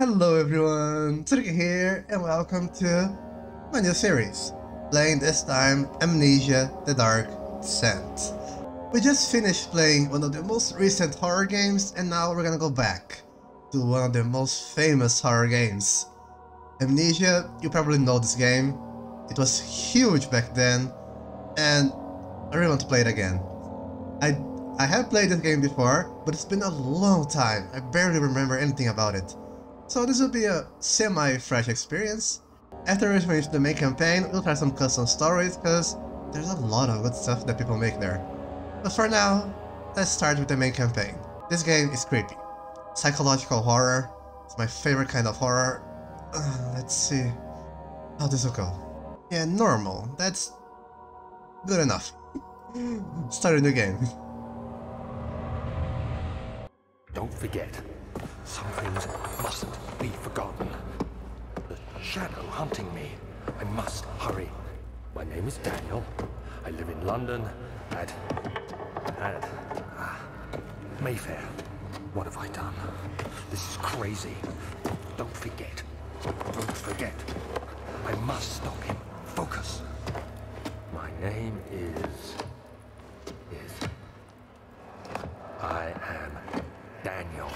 Hello everyone, Tsurugi here, and welcome to my new series, playing this time Amnesia: The Dark Descent. We just finished playing one of the most recent horror games, and now we're gonna go back to one of the most famous horror games. Amnesia, you probably know this game. It was huge back then, and I really want to play it again. I have played this game before, but it's been a long time. I barely remember anything about it. So this will be a semi-fresh experience. After we finish the main campaign, we'll try some custom stories, because there's a lot of good stuff that people make there. But for now, let's start with the main campaign. This game is creepy. Psychological horror. It's my favorite kind of horror. Let's see how this will go. Yeah, normal. That's good enough. Start a new game. Don't forget, some things mustn't be forgotten. The shadow hunting me. I must hurry. My name is Daniel. I live in London at Mayfair. What have I done? This is crazy. Don't forget. Don't forget. I must stop him. Focus. My name is... I am Daniel.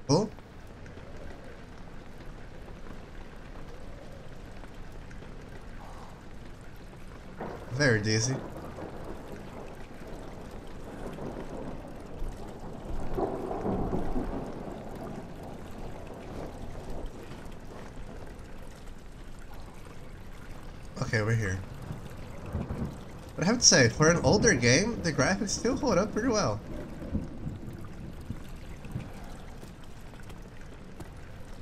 Cool. Very dizzy. Okay, we're here. But I have to say, for an older game, the graphics still hold up pretty well.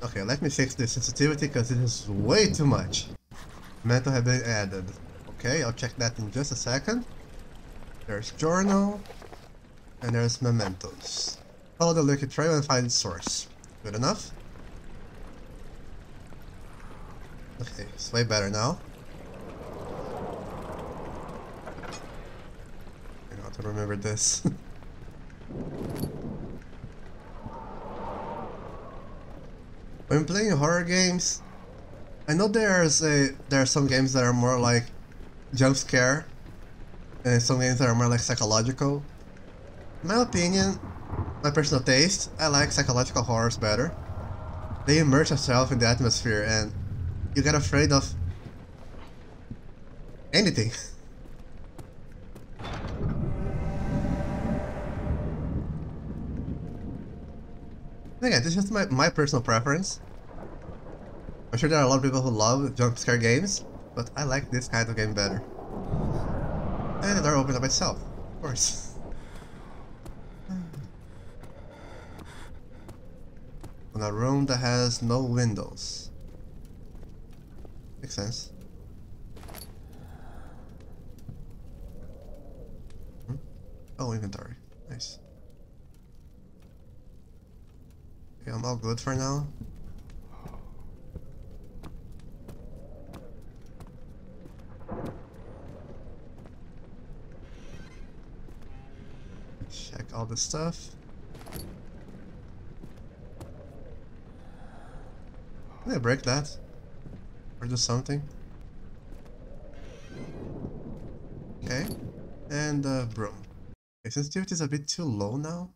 Okay, let me fix the sensitivity because it is way too much. Mental have been added. Okay, I'll check that in just a second. There's journal, and there's mementos. Follow the liquid trail and find its source. Good enough? Okay, it's way better now. I got to remember this. When playing horror games, I know there are some games that are more like jump scare, and some games that are more like psychological. In my opinion, my personal taste, I like psychological horrors better. They immerse yourself in the atmosphere and you get afraid of anything. Again, this is just my personal preference. I'm sure there are a lot of people who love jump scare games, but I like this kind of game better. And the door opens up itself, of course. On a room that has no windows. Makes sense. Oh, inventory. Nice. Okay, I'm all good for now. Check all the stuff. Can I break that? Or do something? Okay. And broom. Okay, sensitivity is a bit too low now.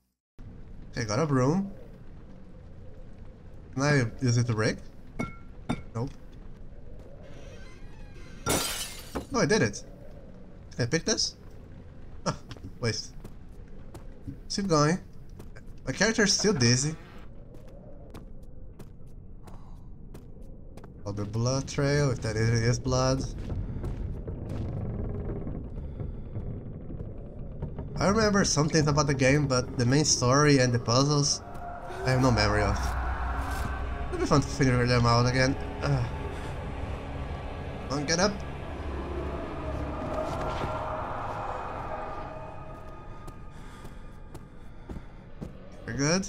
Okay, got a broom. Can I use it to break? Nope. Oh, I did it. Can I pick this? Ah, waste. Keep going. My character is still dizzy. Oh, the blood trail, if that is blood. I remember some things about the game, but the main story and the puzzles, I have no memory of. It'll be fun to figure them out again. Come on, get up. We're good.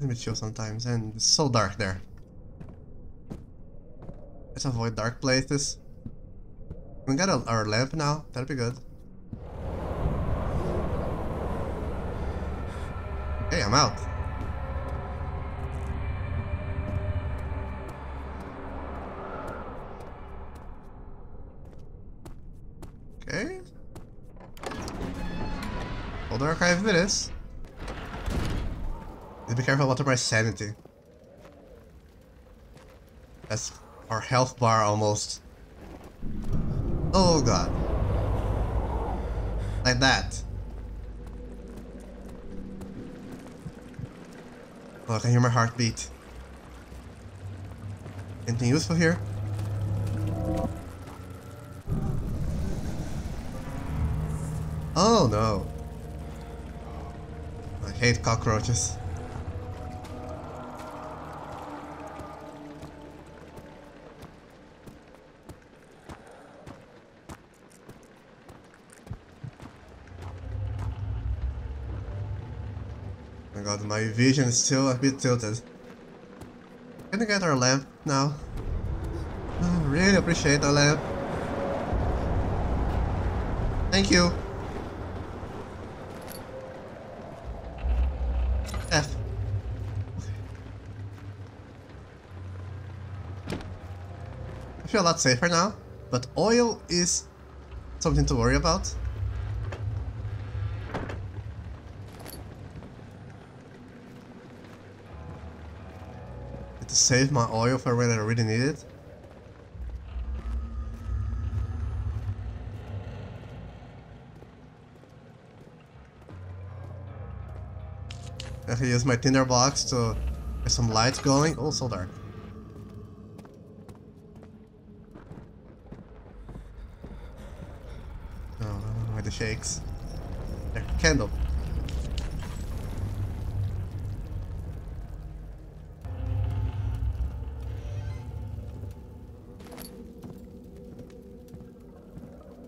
Let me chill sometimes, and it's so dark there. Let's avoid dark places. We got our lamp now, that'll be good. Okay, I'm out. Okay. Hold archive it is. Need to be careful about my sanity. That's our health bar almost. Oh god. Like that. Oh, I can hear my heartbeat. Anything useful here? Oh no. I hate cockroaches. Oh my god, my vision is still a bit tilted. Can I get our lamp now? I really appreciate our lamp. Thank you. F. I feel a lot safer now, but oil is something to worry about. Need to save my oil for when I really need it. I can use my tinder box to get some lights going. Oh, so dark. Oh, why the shakes? There, candle.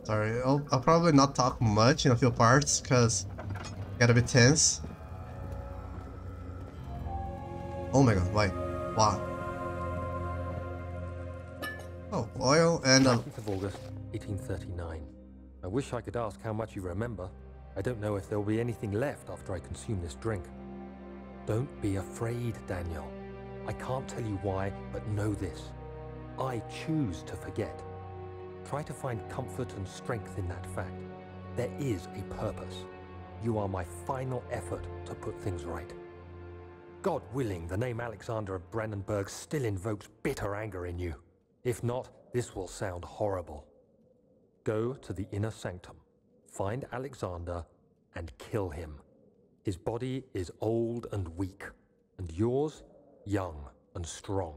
Sorry, I'll probably not talk much in a few parts because I gotta be tense. Oh my god, why? Wow. Oh, oil and 19th of August, 1839. I wish I could ask how much you remember. I don't know if there'll be anything left after I consume this drink. Don't be afraid, Daniel. I can't tell you why, but know this. I choose to forget. Try to find comfort and strength in that fact. There is a purpose. You are my final effort to put things right. God willing, the name Alexander of Brandenburg still invokes bitter anger in you. If not, this will sound horrible. Go to the inner sanctum, find Alexander, and kill him. His body is old and weak, and yours, young and strong.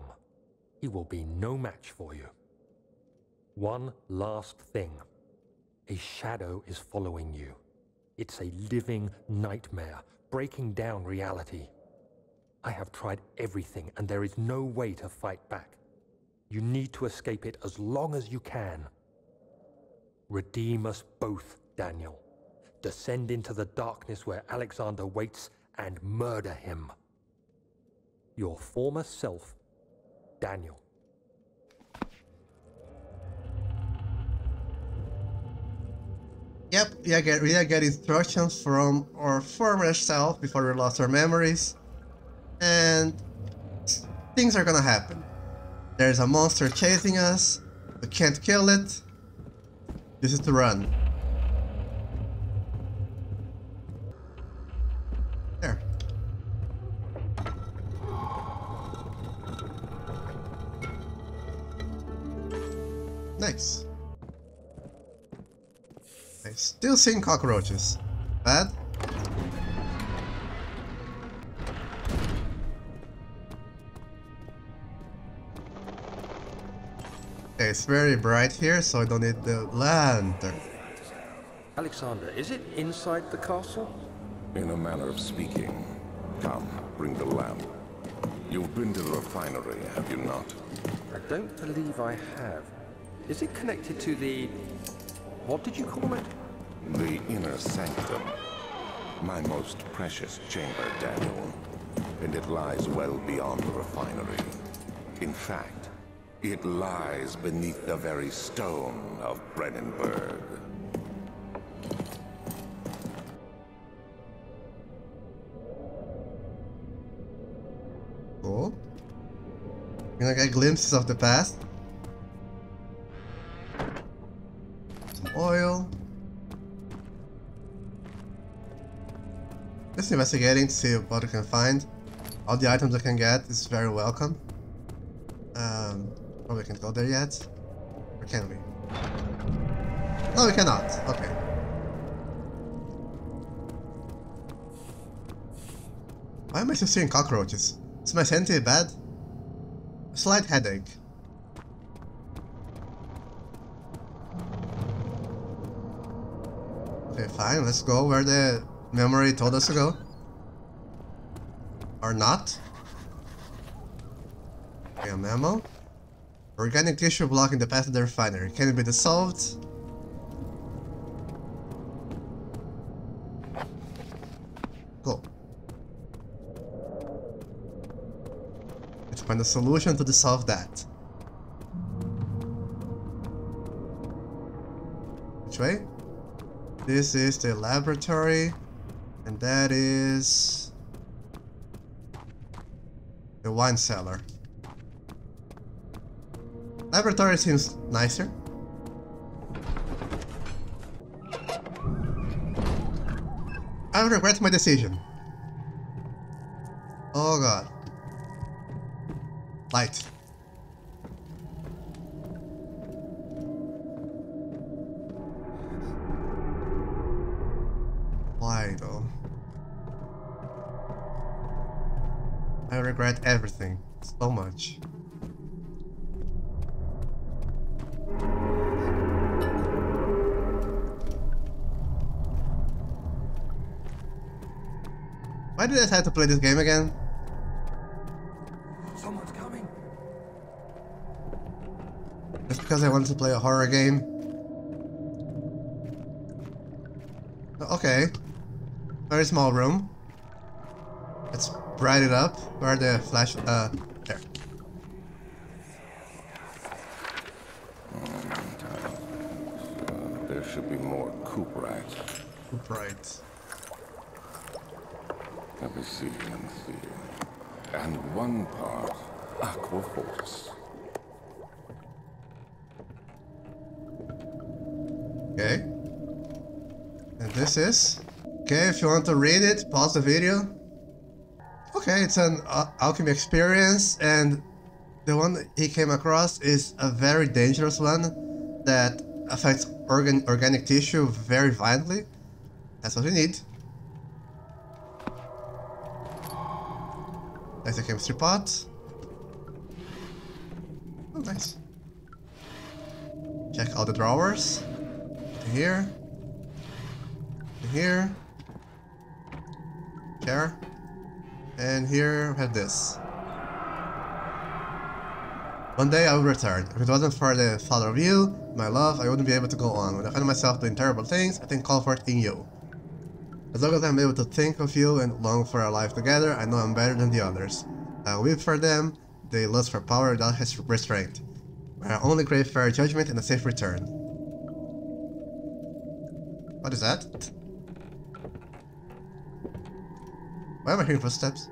He will be no match for you. One last thing. A shadow is following you. It's a living nightmare, breaking down reality. I have tried everything, and there is no way to fight back. You need to escape it as long as you can. Redeem us both, Daniel. Descend into the darkness where Alexander waits and murder him. Your former self, Daniel. Yep, we get instructions from our former self before we lost our memories. And things are gonna happen. There's a monster chasing us. We can't kill it. This is to run. There. Nice. I'm still seeing cockroaches. Bad? Okay, it's very bright here, so I don't need the lantern. Alexander, is it inside the castle? In a manner of speaking. Come, bring the lamp. You've been to the refinery, have you not? I don't believe I have. Is it connected to the... what did you call it? The inner sanctum. My most precious chamber, Daniel. and it lies well beyond the refinery. In fact, it lies beneath the very stone of Brennenburg. Cool. You're gonna get glimpses of the past. Some oil. Just investigating to see what I can find. All the items I can get is very welcome. Probably can't go there yet. Or can we? No, we cannot. Okay. Why am I still seeing cockroaches? Is my sanity bad? A slight headache. Okay, fine. Let's go where the memory told us to go. Or not. Okay, a memo. Organic tissue blocking the path to the refinery. Can it be dissolved? Cool. Let's find a solution to dissolve that. Which way? This is the laboratory, and that is the wine cellar. Laboratory seems nicer. I regret my decision. Oh god. Light. Why though? I regret everything so much. Why did I decide to play this game again? Someone's coming. Just because I wanted to play a horror game? Okay. Very small room. Let's bright it up. Where are the flash? There. There should be more cuprites. Bright. Let me see. And one part aquaforce. Okay. And this is? Okay, if you want to read it, pause the video. Okay, it's an alchemy experience, and the one he came across is a very dangerous one that affects organic tissue very violently. That's what we need. There's a chemistry pot. Oh, nice. Check all the drawers. Here. Here. Chair. And here we have this. One day I will return. If it wasn't for the thought of you, my love, I wouldn't be able to go on. When I find myself doing terrible things, I take comfort in you. As long as I'm able to think of you and long for our life together, I know I'm better than the others. I weep for them, they lust for power without restraint. I only crave fair judgment and a safe return. What is that? Why am I hearing footsteps?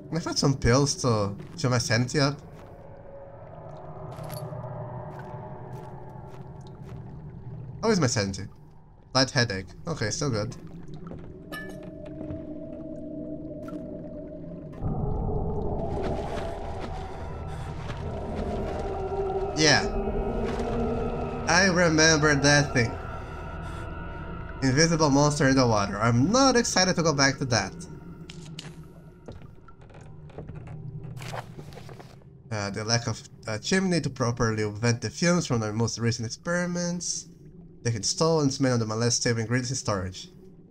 Can I find some pills to fill my sanity up? How is my sanity? Light headache. Okay, still good. Yeah. I remember that thing. Invisible monster in the water. I'm not excited to go back to that. The lack of a chimney to properly vent the fumes from the most recent experiments. They can store and smell the less stable ingredients in storage.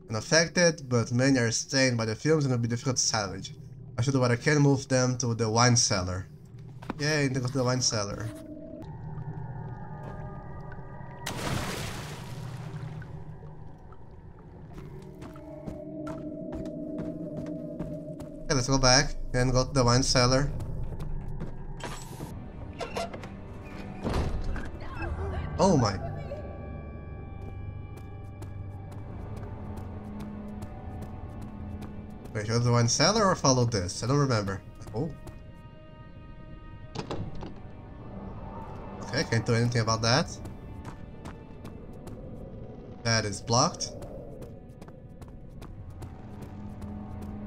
Unaffected, but many are stained by the fumes and will be difficult to salvage. I should do what I can, move them to the wine cellar. Yay, go to the wine cellar. Okay, let's go back and go to the wine cellar. Oh my. Wait, go to the wine cellar or follow this? I don't remember. Oh. Okay, can't do anything about that. That is blocked.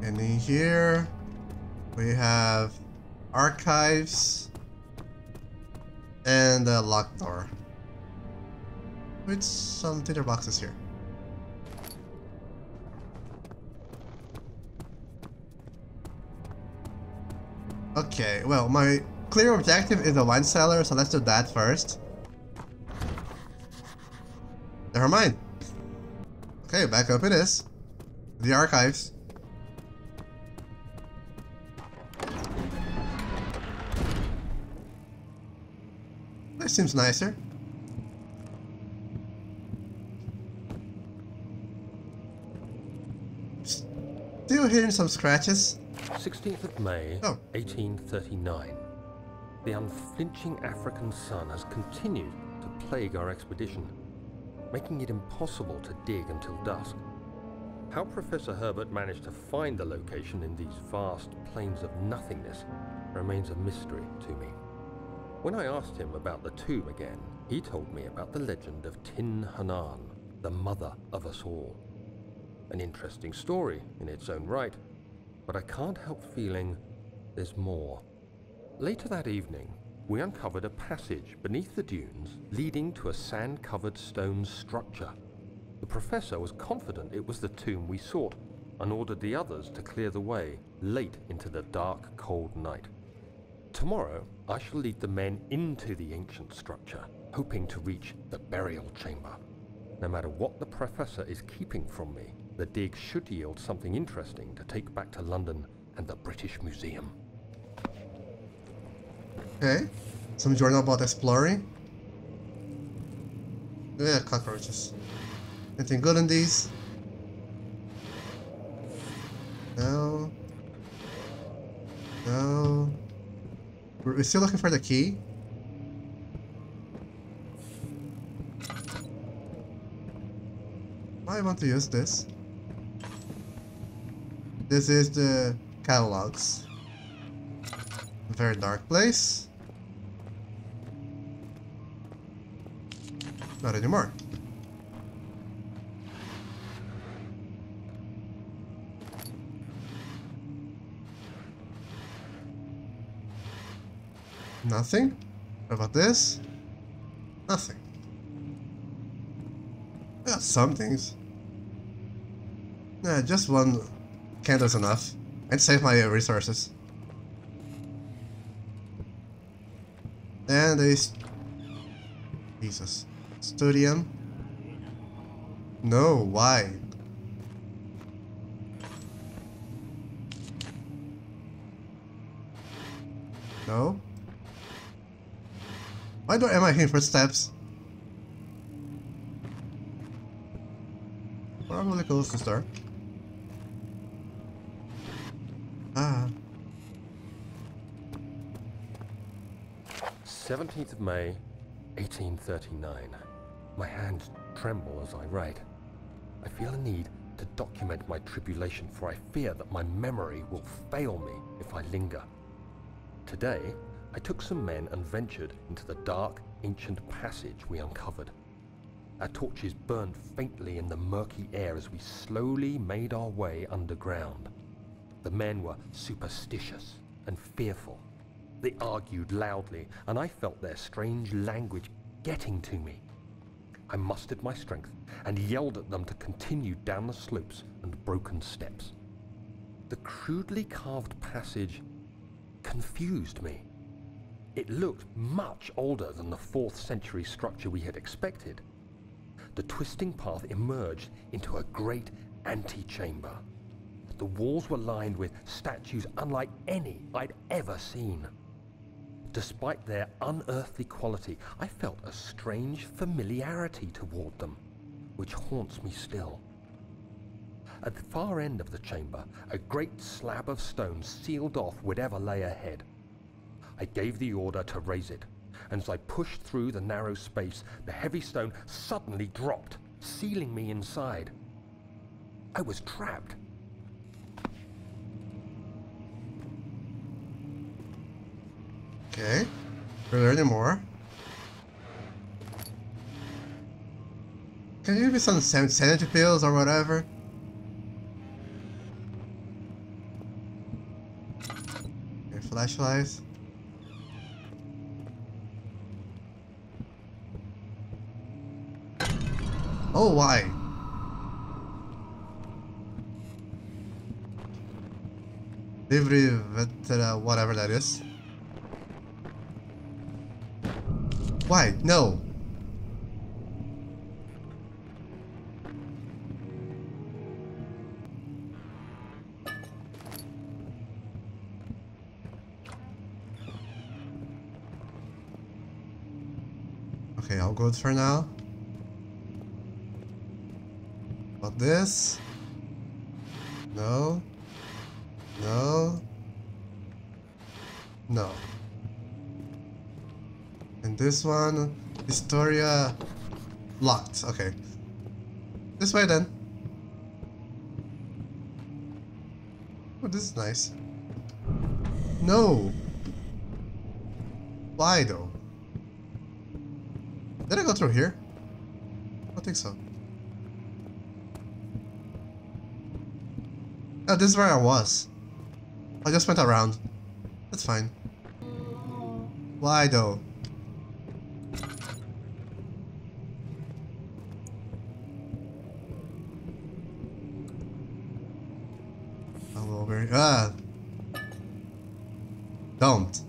And in here, we have archives and a locked door with some tinder boxes here. Okay, well, my clear objective is the wine cellar, so let's do that first. Never mind. Okay, back up it is. The archives. That seems nicer. Still hearing some scratches. 16th of May, 1839. The unflinching African sun has continued to plague our expedition, making it impossible to dig until dusk. How Professor Herbert managed to find the location in these vast plains of nothingness remains a mystery to me. When I asked him about the tomb again, he told me about the legend of Tin Hanan, the mother of us all. An interesting story in its own right, but I can't help feeling there's more. Later that evening, we uncovered a passage beneath the dunes leading to a sand-covered stone structure. The professor was confident it was the tomb we sought and ordered the others to clear the way late into the dark, cold night. Tomorrow, I shall lead the men into the ancient structure, hoping to reach the burial chamber. No matter what the professor is keeping from me, the dig should yield something interesting to take back to London and the British Museum. Okay, some journal about exploring. Yeah, cockroaches. Anything good in these? No. No. We're still looking for the key. I want to use this. This is the catalogs. Very dark place. Not anymore. Nothing. What about this? Nothing. Yeah, some things. Yeah, just one candle's enough. And save my resources. And a Jesus. Studium. No, why? No? Why am I hearing footsteps? Probably close the door. Ah. 17th of May, 1839. My hands tremble as I write. I feel a need to document my tribulation, for I fear that my memory will fail me if I linger. Today, I took some men and ventured into the dark, ancient passage we uncovered. Our torches burned faintly in the murky air as we slowly made our way underground. The men were superstitious and fearful. They argued loudly, and I felt their strange language getting to me. I mustered my strength and yelled at them to continue down the slopes and broken steps. The crudely carved passage confused me. It looked much older than the 4th century structure we had expected. The twisting path emerged into a great antechamber. The walls were lined with statues unlike any I'd ever seen. Despite their unearthly quality, I felt a strange familiarity toward them, which haunts me still. At the far end of the chamber, a great slab of stone sealed off whatever lay ahead. I gave the order to raise it, and as I pushed through the narrow space, the heavy stone suddenly dropped, sealing me inside. I was trapped. Okay, we're learning more. Can you give me some sanity pills or whatever? Okay, flashlights. Oh, why? Livre Vetera, whatever that is. Why? No. Okay, I'll go for now. About this? No. No. No. And this one, Historia, locked. Okay. This way then. Oh, this is nice. No. Why though? Did I go through here? I don't think so. Oh, this is where I was. I just went around. That's fine. Why though? I'm over here. Ah! Don't.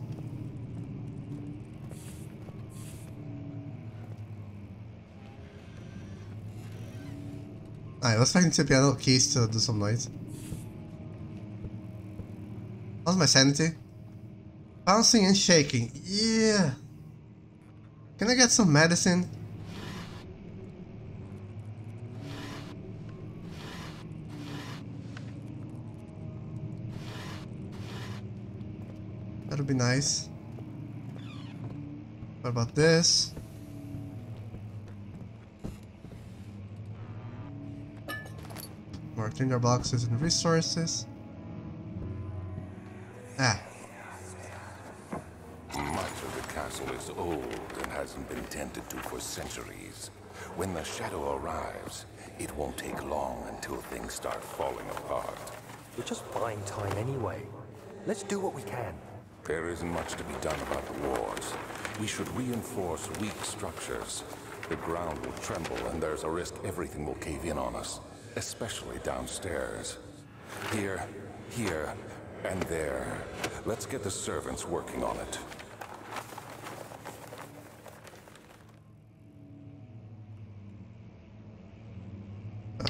Alright, let's find the piano keys to do some noise. How's my sanity? Bouncing and shaking. Yeah. Can I get some medicine? That'll be nice. What about this? More tinder boxes and resources. Ah. Much of the castle is old and hasn't been tended to for centuries. When the shadow arrives, it won't take long until things start falling apart. We're just buying time anyway. Let's do what we can. There isn't much to be done about the wars. We should reinforce weak structures. The ground will tremble and there's a risk everything will cave in on us, especially downstairs. Here, and there. Let's get the servants working on it.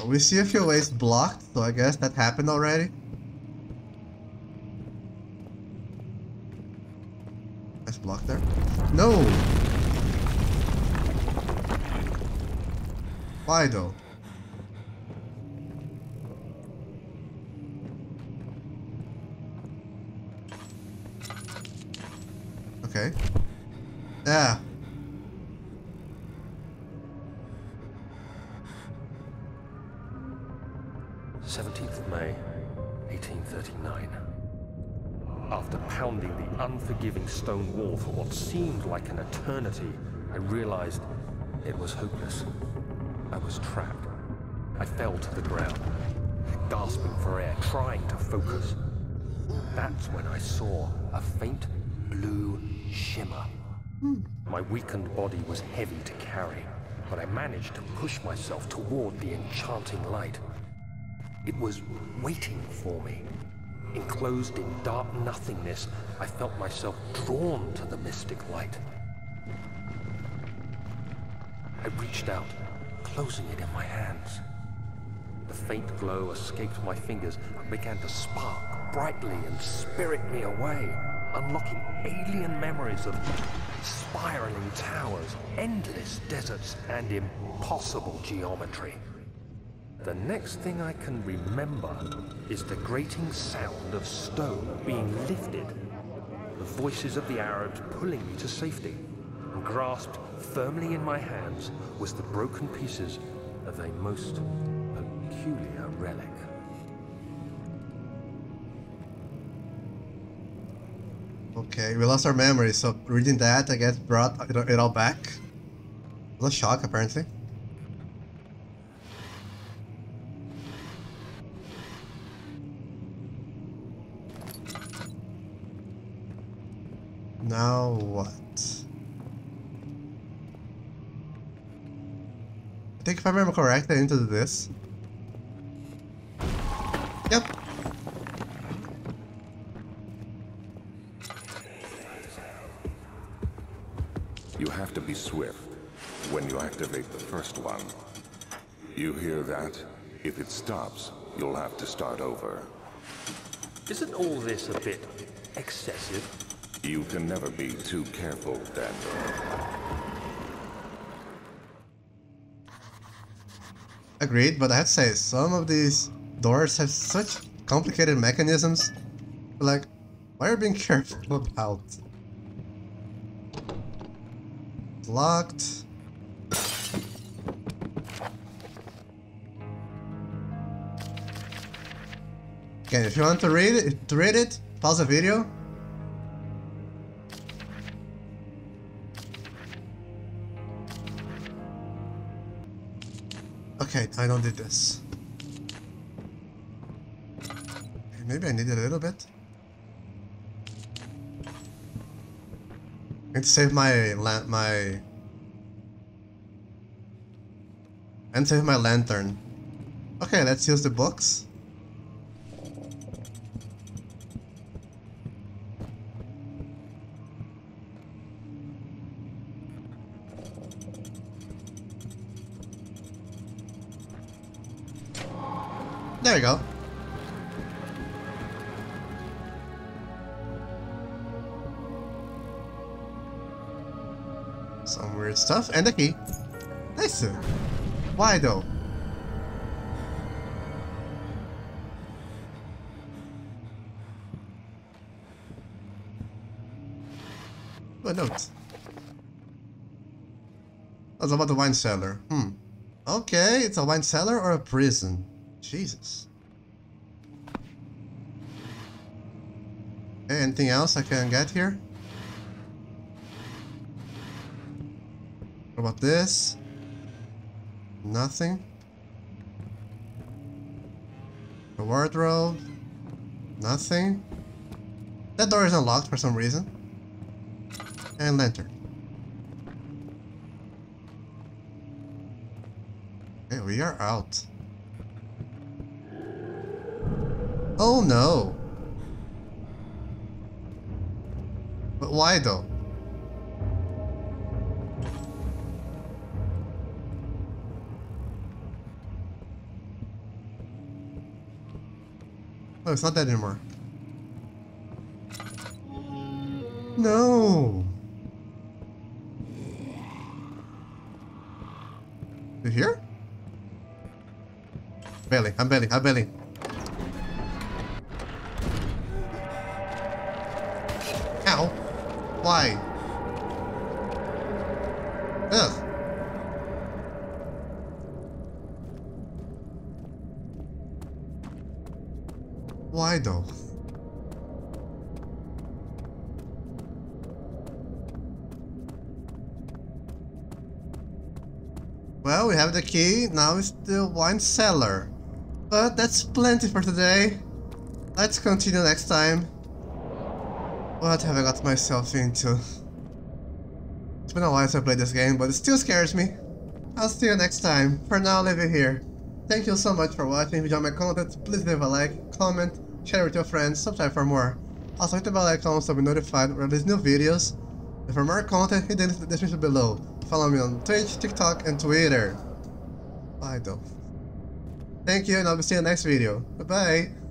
We see a few ways blocked, so I guess that happened already. Nice block there. No! Why though? Okay. Yeah. May 1839. After pounding the unforgiving stone wall for what seemed like an eternity, I realized it was hopeless. I was trapped. I fell to the ground, gasping for air, trying to focus. That's when I saw a faint blue shimmer. My weakened body was heavy to carry, but I managed to push myself toward the enchanting light. It was waiting for me. Enclosed in dark nothingness, I felt myself drawn to the mystic light. I reached out, closing it in my hands. The faint glow escaped my fingers and began to spark brightly and spirit me away, unlocking alien memories of spiraling towers, endless deserts, and impossible geometry. The next thing I can remember is the grating sound of stone being lifted, the voices of the Arabs pulling me to safety, and grasped firmly in my hands was the broken pieces of a most peculiar relic. Okay, we lost our memory, so reading that, I guess, brought it all back. It was a shock, apparently. Now what? I think if I remember correctly, I need to do this. Yep. You have to be swift when you activate the first one. You hear that? If it stops, you'll have to start over. Isn't all this a bit excessive? You can never be too careful, Daniel. Agreed, but I have to say, some of these doors have such complicated mechanisms. Like, why are you being careful about? It's locked. Again, if you want to read it, pause the video. Okay, I don't need this. Okay, maybe I need it a little bit. I need to save my lantern. Okay, let's use the books. There you go. Some weird stuff. And the key. Nice. Why though? Oh, a note. That's about the wine cellar. Okay, it's a wine cellar or a prison? Jesus. Okay, anything else I can get here? What about this? Nothing. The wardrobe. Nothing. That door is unlocked for some reason. And lantern. Okay, we are out. Oh no! But why though? Oh, it's not that anymore. No! You here? Bailing, I'm bailing, I'm bailing. Ow! Why? Ugh. Why though? Well, we have the key, now it's the wine cellar. But that's plenty for today. Let's continue next time. What have I got myself into? It's been a while since I played this game, but it still scares me. I'll see you next time. For now, I'll leave it here. Thank you so much for watching. If you enjoyed my content, please leave a like, comment, share it with your friends, subscribe for more. Also hit the bell icon so you'll be notified when I release new videos. And for more content, hit the link in the description below. Follow me on Twitch, TikTok, and Twitter. Bye though. Thank you, and I'll see you in the next video. Bye bye!